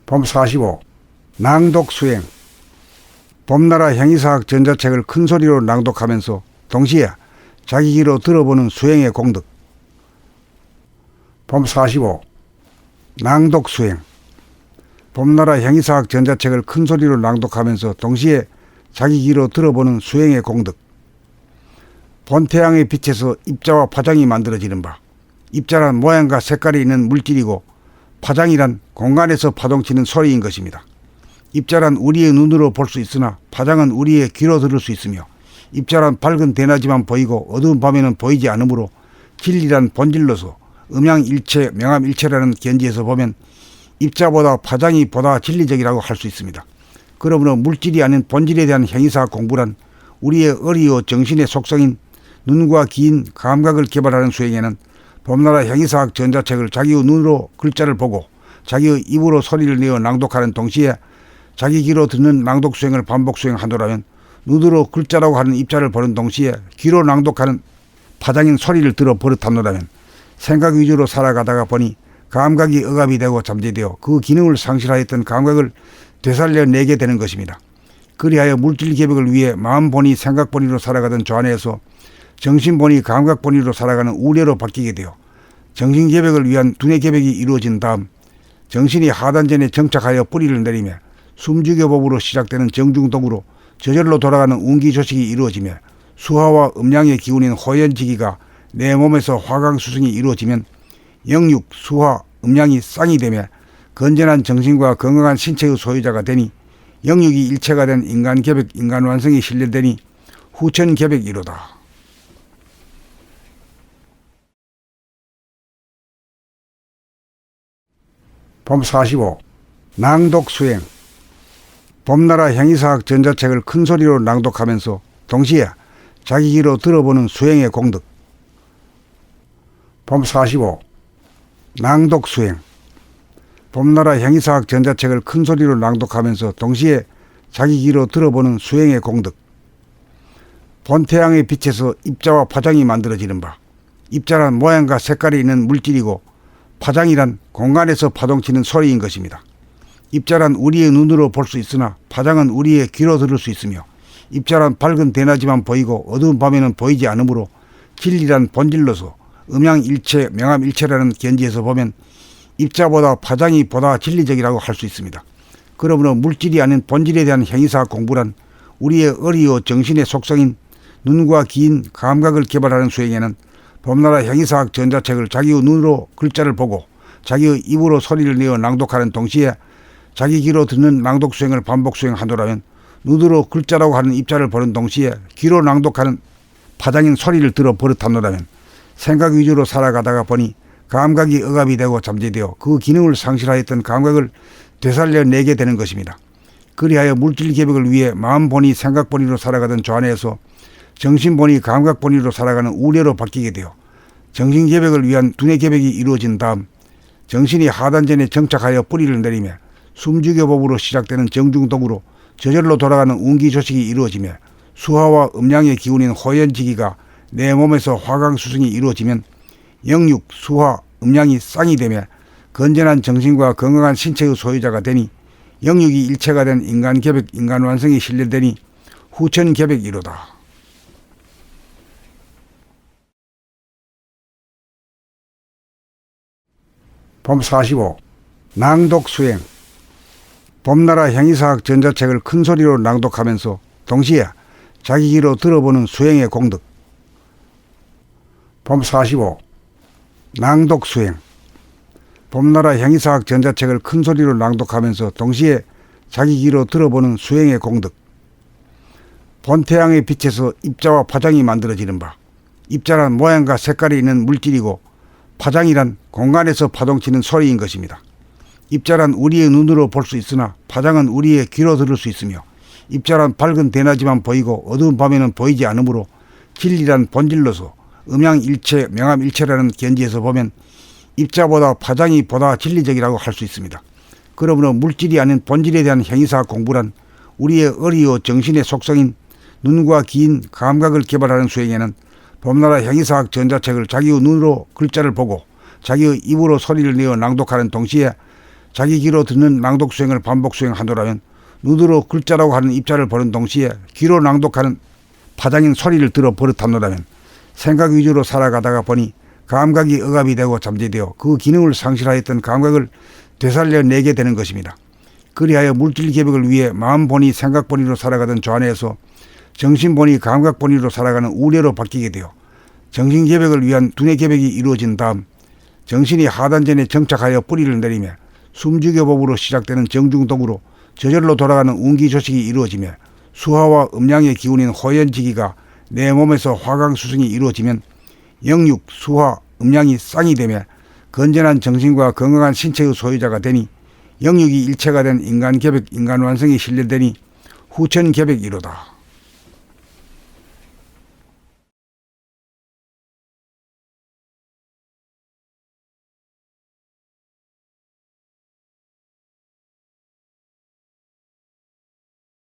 봄 45. 낭독 수행. 봄나라 행위사학 전자책을 큰 소리로 낭독하면서 동시에 자기 귀로 들어보는 수행의 공덕. 봄 45. 낭독 수행. 봄나라 행위사학 전자책을 큰 소리로 낭독하면서 동시에 자기 귀로 들어보는 수행의 공덕. 본태양의 빛에서 입자와 파장이 만들어지는 바. 입자란 모양과 색깔이 있는 물질이고 파장이란 공간에서 파동치는 소리인 것입니다. 입자란 우리의 눈으로 볼 수 있으나 파장은 우리의 귀로 들을 수 있으며 입자란 밝은 대낮이만 보이고 어두운 밤에는 보이지 않으므로 진리란 본질로서 음양일체 명암일체라는 견지에서 보면 입자보다 파장이 보다 진리적이라고 할 수 있습니다. 그러므로 물질이 아닌 본질에 대한 행위사학 공부란 우리의 의리요 정신의 속성인 눈과 귀인 감각을 개발하는 수행에는 봄나라 행위사학 전자책을 자기의 눈으로 글자를 보고 자기의 입으로 소리를 내어 낭독하는 동시에 자기 귀로 듣는 낭독 수행을 반복 수행하노라면 눈으로 글자라고 하는 입자를 보는 동시에 귀로 낭독하는 파장인 소리를 들어 버릇하노라면 생각 위주로 살아가다가 보니 감각이 억압이 되고 잠재되어 그 기능을 상실하였던 감각을 되살려내게 되는 것입니다. 그리하여 물질 계백을 위해 마음 본위 생각 본위로 살아가던 좌뇌에서 정신 본위 감각 본위로 살아가는 우뇌로 바뀌게 되어 정신 계백을 위한 두뇌 계백이 이루어진 다음 정신이 하단전에 정착하여 뿌리를 내리며 숨죽여법으로 시작되는 정중동으로 저절로 돌아가는 운기조식이 이루어지며 수화와 음양의 기운인 호연지기가 내 몸에서 화강수승이 이루어지면 영육, 수화, 음양이 쌍이 되며 건전한 정신과 건강한 신체의 소유자가 되니 영육이 일체가 된 인간계백, 인간완성이 실현되니 후천계백이로다. 봄 45. 낭독 수행. 봄나라 행위사학 전자책을 큰 소리로 낭독하면서 동시에 자기 귀로 들어보는 수행의 공덕. 봄 45. 낭독 수행. 봄나라 행위사학 전자책을 큰 소리로 낭독하면서 동시에 자기 귀로 들어보는 수행의 공덕. 본태양의 빛에서 입자와 파장이 만들어지는 바. 입자란 모양과 색깔이 있는 물질이고 파장이란 공간에서 파동치는 소리인 것입니다. 입자란 우리의 눈으로 볼 수 있으나 파장은 우리의 귀로 들을 수 있으며 입자란 밝은 대낮이만 보이고 어두운 밤에는 보이지 않으므로 진리란 본질로서 음양일체 명암일체라는 견지에서 보면 입자보다 파장이 보다 진리적이라고 할 수 있습니다. 그러므로 물질이 아닌 본질에 대한 행위사학 공부란 우리의 의리요 정신의 속성인 눈과 귀인 감각을 개발하는 수행에는 봄나라 행위사학 전자책을 자기의 눈으로 글자를 보고 자기의 입으로 소리를 내어 낭독하는 동시에 자기 귀로 듣는 낭독 수행을 반복 수행하노라면 눈으로 글자라고 하는 입자를 보는 동시에 귀로 낭독하는 파장인 소리를 들어 버릇하노라면 생각 위주로 살아가다가 보니 감각이 억압이 되고 잠재되어 그 기능을 상실하였던 감각을 되살려내게 되는 것입니다. 그리하여 물질 계백을 위해 마음 본위 생각 본위로 살아가던 좌뇌에서 정신 본위 감각 본위로 살아가는 우뇌로 바뀌게 되어 정신 계백을 위한 두뇌 계백이 이루어진 다음 정신이 하단전에 정착하여 뿌리를 내리며 숨죽여법으로 시작되는 정중동으로 저절로 돌아가는 운기조식이 이루어지며 수화와 음양의 기운인 호연지기가 내 몸에서 화강수승이 이루어지면 영육, 수화, 음양이 쌍이 되며 건전한 정신과 건강한 신체의 소유자가 되니 영육이 일체가 된 인간계백, 인간완성이 실현되니 후천계백이로다. 봄 45. 낭독 수행. 봄나라 행위사학 전자책을 큰 소리로 낭독하면서 동시에 자기 귀로 들어보는 수행의 공덕. 봄 45. 낭독 수행. 봄나라 행위사학 전자책을 큰 소리로 낭독하면서 동시에 자기 귀로 들어보는 수행의 공덕. 본태양의 빛에서 입자와 파장이 만들어지는 바. 입자란 모양과 색깔이 있는 물질이고 파장이란 공간에서 파동치는 소리인 것입니다. 입자란 우리의 눈으로 볼 수 있으나 파장은 우리의 귀로 들을 수 있으며 입자란 밝은 대낮이만 보이고 어두운 밤에는 보이지 않으므로 진리란 본질로서 음양일체 명암일체라는 견지에서 보면 입자보다 파장이 보다 진리적이라고 할 수 있습니다. 그러므로 물질이 아닌 본질에 대한 행위사학 공부란 우리의 의리요 정신의 속성인 눈과 귀인 감각을 개발하는 수행에는 봄나라 행위사학 전자책을 자기의 눈으로 글자를 보고 자기의 입으로 소리를 내어 낭독하는 동시에 자기 귀로 듣는 낭독 수행을 반복 수행하노라면 눈으로 글자라고 하는 입자를 보는 동시에 귀로 낭독하는 파장인 소리를 들어 버릇하노라면 생각 위주로 살아가다가 보니 감각이 억압이 되고 잠재되어 그 기능을 상실하였던 감각을 되살려내게 되는 것입니다. 그리하여 물질 계백을 위해 마음 본위 생각 본위로 살아가던 좌뇌에서 정신 본위 감각 본위로 살아가는 우뇌로 바뀌게 되어 정신 계백을 위한 두뇌 계백이 이루어진 다음 정신이 하단전에 정착하여 뿌리를 내리며 숨죽여법으로 시작되는 정중독으로 저절로 돌아가는 운기조식이 이루어지며 수화와 음양의 기운인 호연지기가 내 몸에서 화강수승이 이루어지면 영육, 수화, 음양이 쌍이 되며 건전한 정신과 건강한 신체의 소유자가 되니 영육이 일체가 된 인간계백, 인간완성이 실현되니 후천계백이로다.